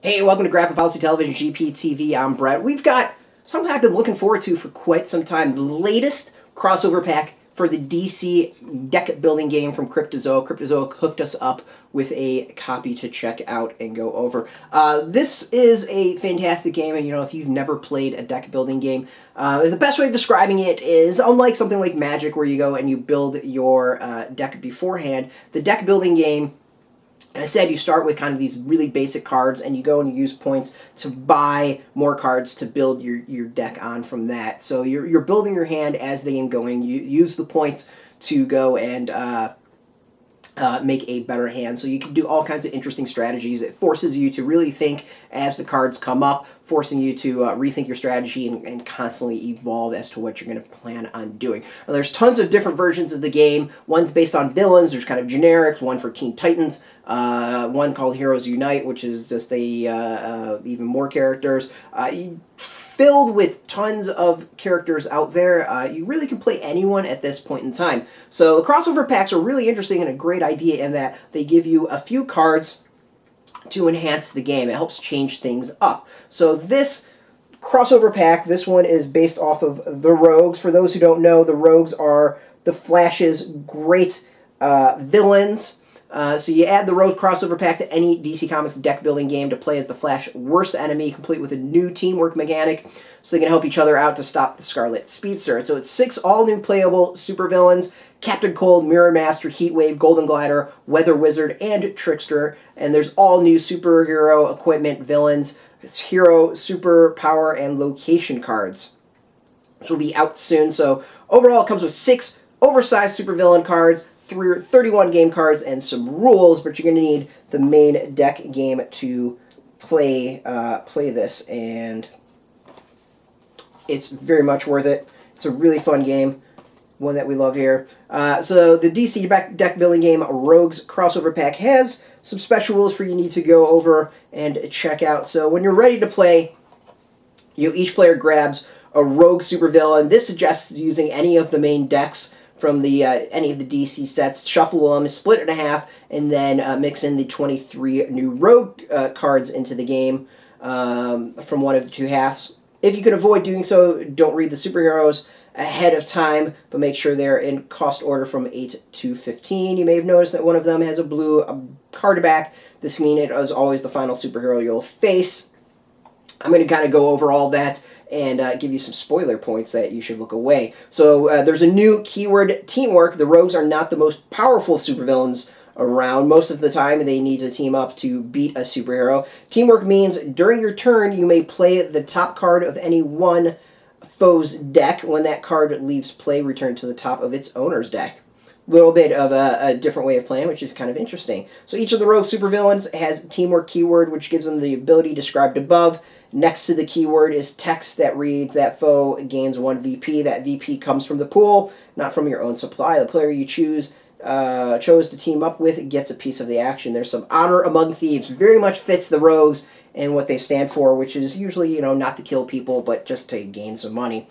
Hey, welcome to Graphic Policy Television, GPTV. I'm Brett. We've got something I've been looking forward to for quite some time. The latest crossover pack for the DC deck building game from Cryptozoic. Cryptozoic hooked us up with a copy to check out and go over. This is a fantastic game, and if you've never played a deck building game, the best way of describing it is, unlike something like Magic where you go and you build your deck beforehand, the deck building game, instead, you start with kind of these really basic cards, and you go and you use points to buy more cards to build your deck on from that. So you're building your hand as the game going. You use the points to go and make a better hand. So you can do all kinds of interesting strategies. It forces you to really think as the cards come up, forcing you to rethink your strategy and constantly evolve as to what you're going to plan on doing. Now, there's tons of different versions of the game. One's based on villains. There's kind of generics. One for Teen Titans. One called Heroes Unite, which is just even more characters. Filled with tons of characters out there. You really can play anyone at this point in time. So the crossover packs are really interesting and a great idea in that they give you a few cards to enhance the game. It helps change things up. So this crossover pack, this one is based off of the Rogues. For those who don't know, the Rogues are the Flash's great villains. So you add the Rogue crossover pack to any DC Comics deck building game to play as the Flash's worst enemy, complete with a new teamwork mechanic, so they can help each other out to stop the Scarlet Speedster. So it's 6 all-new playable supervillains: Captain Cold, Mirror Master, Heatwave, Golden Glider, Weather Wizard, and Trickster. And there's all new superhero equipment, villains, hero, superpower, and location cards. This will be out soon. So overall, it comes with 6 oversized supervillain cards, 31 game cards, and some rules, but you're going to need the main deck game to play this, and it's very much worth it. It's a really fun game, one that we love here. So the DC deck building game Rogues crossover pack has some special rules for you need to go over and check out. So when you're ready to play, each player grabs a Rogue supervillain. This suggests using any of the main decks from any of the DC sets, shuffle them, split it in half, and then mix in the 23 new Rogue cards into the game from one of the two halves. If you can avoid doing so, don't read the superheroes ahead of time, but make sure they're in cost order from 8 to 15. You may have noticed that one of them has a blue card back. This means it is always the final superhero you'll face. I'm going to kind of go over all that and give you some spoiler points that you should look away. So there's a new keyword: teamwork. The Rogues are not the most powerful supervillains around. Most of the time, they need to team up to beat a superhero. Teamwork means during your turn, you may play the top card of any one foe's deck. When that card leaves play, return to the top of its owner's deck. A little bit of a different way of playing, which is kind of interesting. So each of the Rogue supervillains has teamwork keyword, which gives them the ability described above. Next to the keyword is text that reads, "That foe gains 1 VP. That VP comes from the pool, not from your own supply. The player you chose to team up with gets a piece of the action." There's some honor among thieves. Very much fits the Rogues and what they stand for, which is usually, not to kill people, but just to gain some money.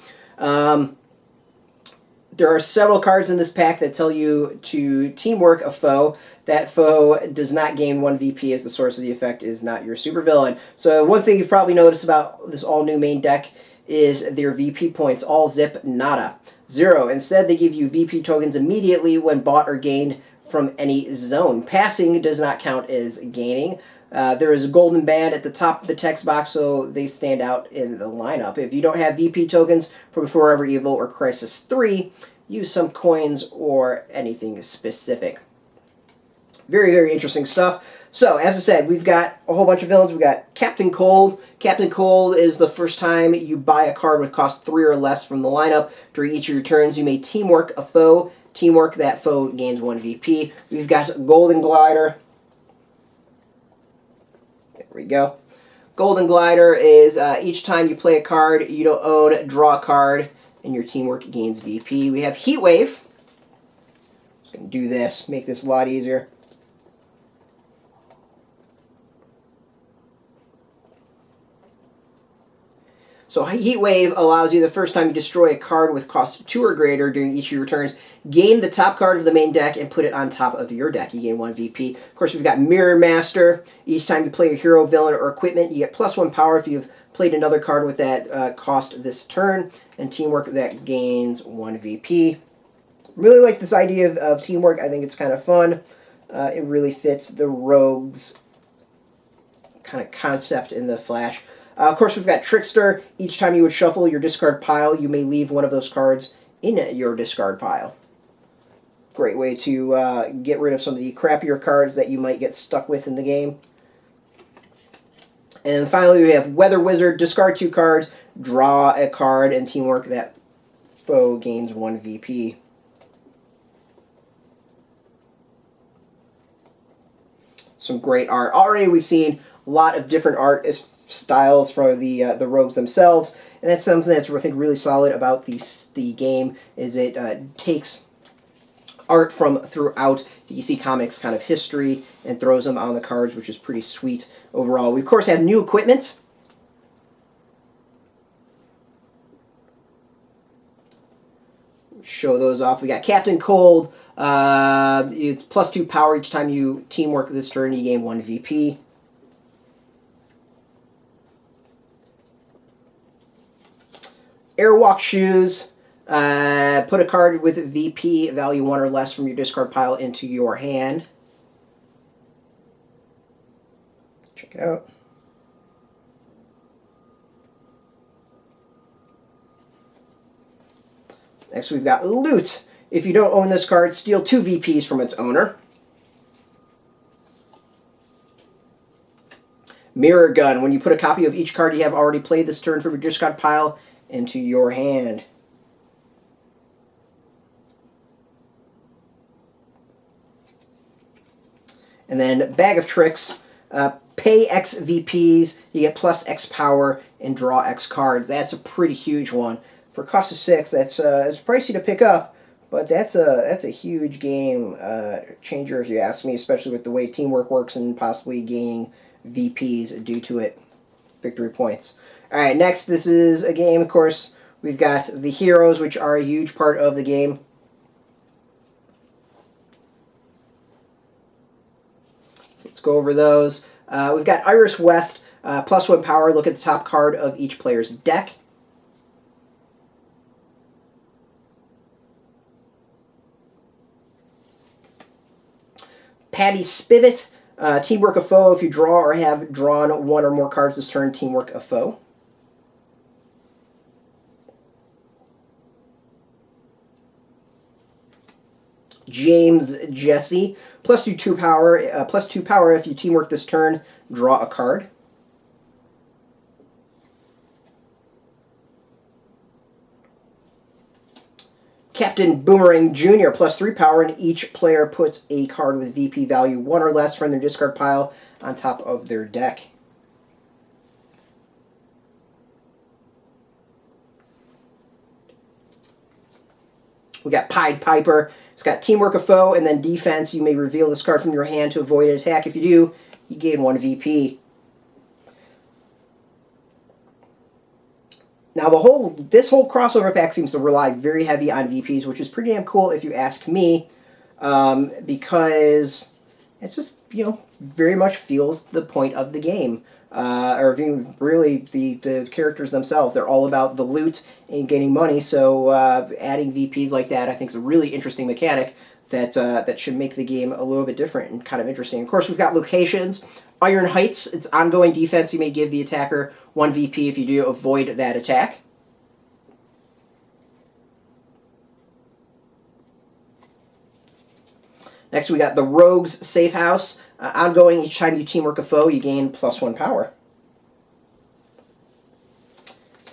There are several cards in this pack that tell you to teamwork a foe. That foe does not gain 1 VP as the source of the effect is not your supervillain. So one thing you've probably noticed about this all-new main deck is their VP points. All zip, nada. 0. Instead, they give you VP tokens immediately when bought or gained from any zone. Passing does not count as gaining. There is a golden band at the top of the text box, so they stand out in the lineup. If you don't have VP tokens from Forever Evil or Crisis 3, use some coins or anything specific. Very, very interesting stuff. So, as I said, we've got a whole bunch of villains. We've got Captain Cold. Captain Cold is the first time you buy a card with cost 3 or less from the lineup. During each of your turns, you may teamwork a foe. Teamwork, that foe gains 1 VP. We've got Golden Glider. There we go. Golden Glider is each time you play a card you don't own, draw a card, and your teamwork gains VP. We have Heatwave. Just going to do this, make this a lot easier. So Heatwave allows you, the first time you destroy a card with cost 2 or greater during each of your turns, gain the top card of the main deck and put it on top of your deck. You gain 1 VP. Of course, we've got Mirror Master. Each time you play a hero, villain, or equipment, you get +1 power if you've played another card with that cost this turn. And Teamwork, that gains 1 VP. Really like this idea of Teamwork. I think it's kind of fun. It really fits the Rogues kind of concept in the Flash. Of course, we've got Trickster. Each time you would shuffle your discard pile, you may leave one of those cards in your discard pile. Great way to get rid of some of the crappier cards that you might get stuck with in the game. And then finally, we have Weather Wizard. Discard 2 cards, draw a card, and Teamwork, that foe gains 1 VP. Some great art. Already we've seen a lot of different art styles for the Rogues themselves, and that's something that's, I think, really solid about the game, is it takes art from throughout DC Comics kind of history and throws them on the cards, which is pretty sweet overall. We, of course, have new equipment. Show those off. We got Captain Cold. It's +2 power each time you Teamwork this turn. You gain 1 VP. Airwalk Shoes. Put a card with VP value 1 or less from your discard pile into your hand. Check it out. Next we've got Loot. If you don't own this card, steal 2 VPs from its owner. Mirror Gun. When you put a copy of each card you have already played this turn from your discard pile into your hand. And then Bag of Tricks. Pay X VPs, you get +X power, and draw X cards. That's a pretty huge one. For a cost of 6, that's it's pricey to pick up, but that's a huge game changer if you ask me, especially with the way Teamwork works and possibly gaining VPs due to it. Victory points. All right, next, this is a game, of course, we've got the heroes, which are a huge part of the game. So let's go over those. We've got Iris West, +1 power. Look at the top card of each player's deck. Patty Spivot, Teamwork a foe. If you draw or have drawn 1 or more cards this turn, Teamwork a foe. James Jesse, +2 power. +2 power. If you Teamwork this turn, draw a card. Captain Boomerang Jr., +3 power, and each player puts a card with VP value 1 or less from their discard pile on top of their deck. We got Pied Piper. It's got Teamwork a foe, and then defense. You may reveal this card from your hand to avoid an attack. If you do, you gain 1 VP. Now, this whole crossover pack seems to rely very heavy on VPs, which is pretty damn cool if you ask me, because it's just, very much feels the point of the game. Or even really the characters themselves. They're all about the loot and getting money, so adding VPs like that I think is a really interesting mechanic that should make the game a little bit different and kind of interesting. Of course, we've got locations. Iron Heights, it's ongoing defense. You may give the attacker 1 VP if you do avoid that attack. Next, we got the Rogues Safe House. Ongoing, each time you Teamwork a foe, you gain +1 power.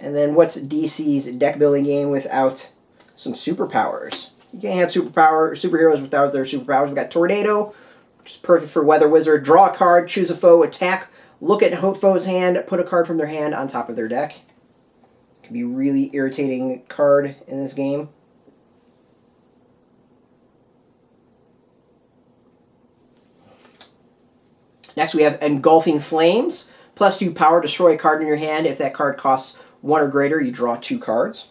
And then what's DC's deck building game without some superpowers? You can't have superheroes without their superpowers. We've got Tornado, which is perfect for Weather Wizard. Draw a card, choose a foe, attack, look at a foe's hand, put a card from their hand on top of their deck. Can be a really irritating card in this game. Next we have Engulfing Flames. +2 power, destroy a card in your hand if that card costs 1 or greater, you draw 2 cards.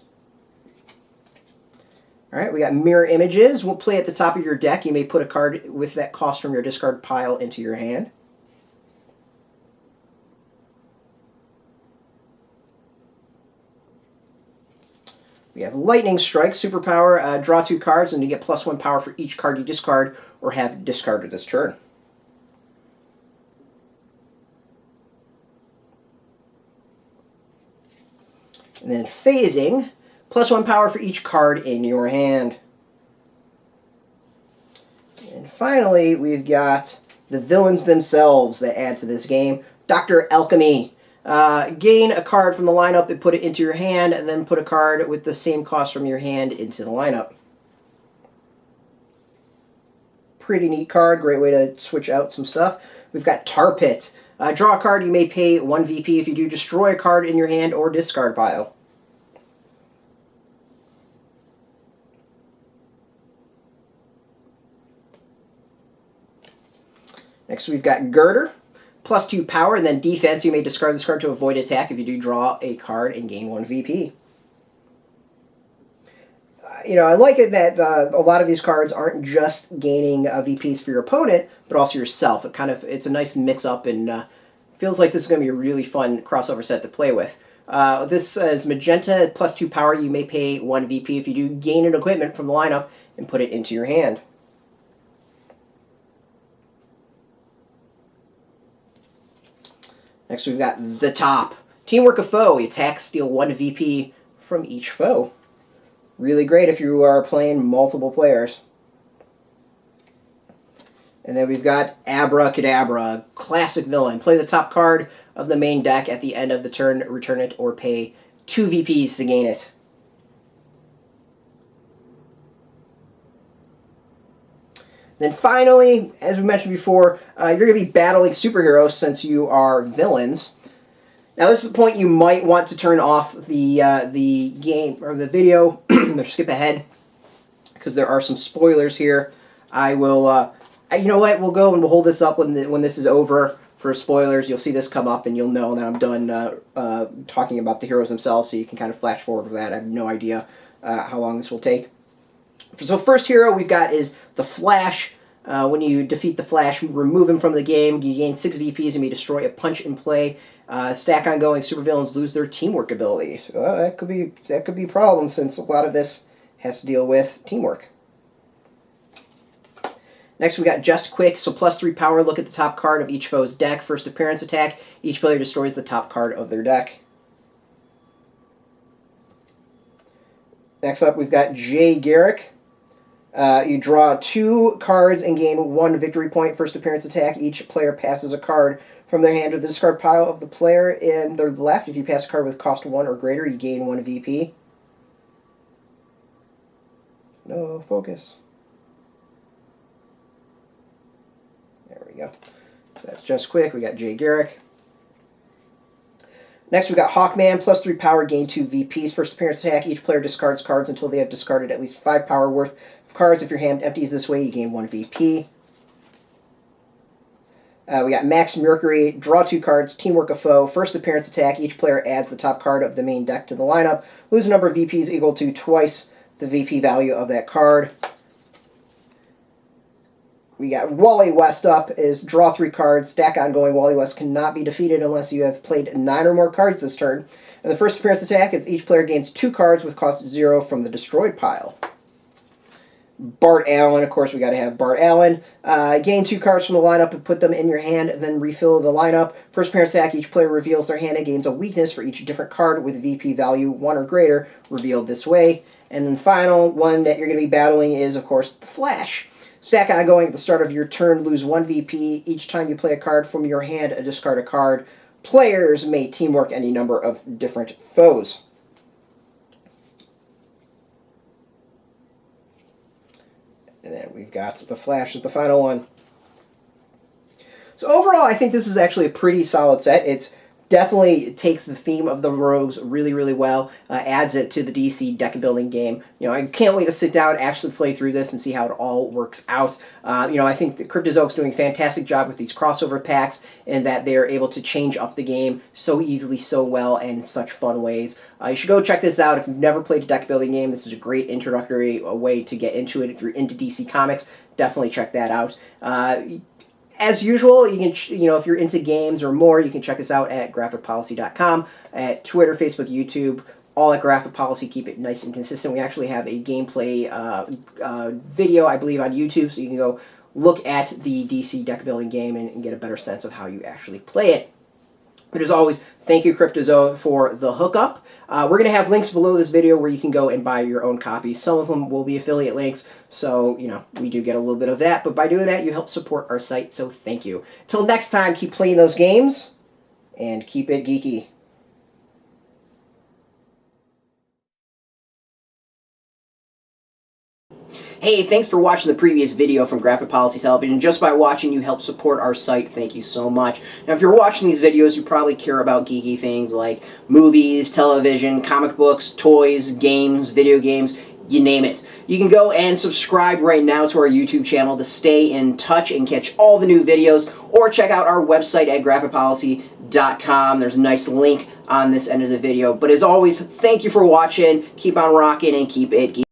All right, we got mirror images. We'll play at the top of your deck. You may put a card with that cost from your discard pile into your hand. We have lightning strike, superpower. Draw 2 cards, and you get +1 power for each card you discard or have discarded this turn. And then phasing, +1 power for each card in your hand. And finally, we've got the villains themselves that add to this game. Dr. Alchemy. Gain a card from the lineup and put it into your hand, and then put a card with the same cost from your hand into the lineup. Pretty neat card, great way to switch out some stuff. We've got Tar Pit. Draw a card, you may pay 1 VP. If you do, destroy a card in your hand or discard pile. Next we've got Girder. +2 power, and then defense. You may discard this card to avoid attack if you do draw a card and gain 1 VP. I like it that a lot of these cards aren't just gaining VPs for your opponent, but also yourself. It's a nice mix-up, and feels like this is going to be a really fun crossover set to play with. This is Magenta, +2 power. You may pay 1 VP if you do gain an equipment from the lineup and put it into your hand. Next we've got the top. Teamwork of foe. You attack, steal 1 VP from each foe. Really great if you are playing multiple players. And then we've got Abracadabra, classic villain. Play the top card of the main deck at the end of the turn, return it, or pay 2 VPs to gain it. Then finally, as we mentioned before, you're going to be battling superheroes since you are villains. Now this is the point you might want to turn off the game or the video or skip ahead because there are some spoilers here. I will, you know what? We'll go and we'll hold this up when this is over for spoilers. You'll see this come up and you'll know that I'm done talking about the heroes themselves. So you can kind of flash forward with that. I have no idea how long this will take. So first hero we've got is the Flash. When you defeat the Flash, remove him from the game. You gain 6 VPs and may destroy a punch in play. Stack ongoing. Supervillains lose their teamwork ability. So that could be a problem since a lot of this has to deal with teamwork. Next we got Just Quick. So +3 power. Look at the top card of each foe's deck. First appearance attack. Each player destroys the top card of their deck. Next up we've got Jay Garrick. You draw 2 cards and gain 1 victory point. First appearance attack. Each player passes a card from their hand to the discard pile of the player in their left. If you pass a card with cost 1 or greater, you gain 1 VP. No focus. There we go. So that's Just Quick. We got Jay Garrick. Next we got Hawkman, +3 power, gain 2 VPs. First appearance attack. Each player discards cards until they have discarded at least 5 power worth of cards. If your hand empties this way, you gain 1 VP. We got Max Mercury, draw 2 cards, Teamwork of Foe. First appearance attack. Each player adds the top card of the main deck to the lineup. Lose a number of VPs equal to twice the VP value of that card. We got Wally West up, is draw 3 cards, stack ongoing. Wally West cannot be defeated unless you have played 9 or more cards this turn. And the first appearance attack is each player gains 2 cards with cost 0 from the destroyed pile. Bart Allen, of course we got to have Bart Allen. Gain 2 cards from the lineup and put them in your hand, and then refill the lineup. First appearance attack, each player reveals their hand and gains a weakness for each different card with VP value 1 or greater, revealed this way. And then the final one that you're going to be battling is, of course, the Flash. Stack ongoing at the start of your turn, lose 1 VP. Each time you play a card from your hand, discard a card. Players may teamwork any number of different foes. And then we've got the Flash as the final one. So overall, I think this is actually a pretty solid set. It's definitely takes the theme of the rogues really, really well, adds it to the DC deck building game. I can't wait to sit down and actually play through this and see how it all works out. I think that Cryptozoic's doing a fantastic job with these crossover packs, and that they're able to change up the game so easily, so well, and in such fun ways. You should go check this out if you've never played a deck building game. This is a great introductory way to get into it. If you're into DC Comics, definitely check that out. As usual, you can, if you're into games or more, you can check us out at graphicpolicy.com, at Twitter, Facebook, YouTube, all at Graphic Policy. Keep it nice and consistent. We actually have a gameplay video, I believe, on YouTube, so you can go look at the DC deck building game and get a better sense of how you actually play it. But as always, thank you, Cryptozoic, for the hookup. We're going to have links below this video where you can go and buy your own copies. Some of them will be affiliate links, so, we do get a little bit of that. But by doing that, you help support our site, so thank you. Until next time, keep playing those games, and keep it geeky. Hey, thanks for watching the previous video from Graphic Policy Television. Just by watching, you help support our site. Thank you so much. Now, if you're watching these videos, you probably care about geeky things like movies, television, comic books, toys, games, video games, you name it. You can go and subscribe right now to our YouTube channel to stay in touch and catch all the new videos, or check out our website at graphicpolicy.com. There's a nice link on this end of the video. But as always, thank you for watching. Keep on rocking and keep it geeky.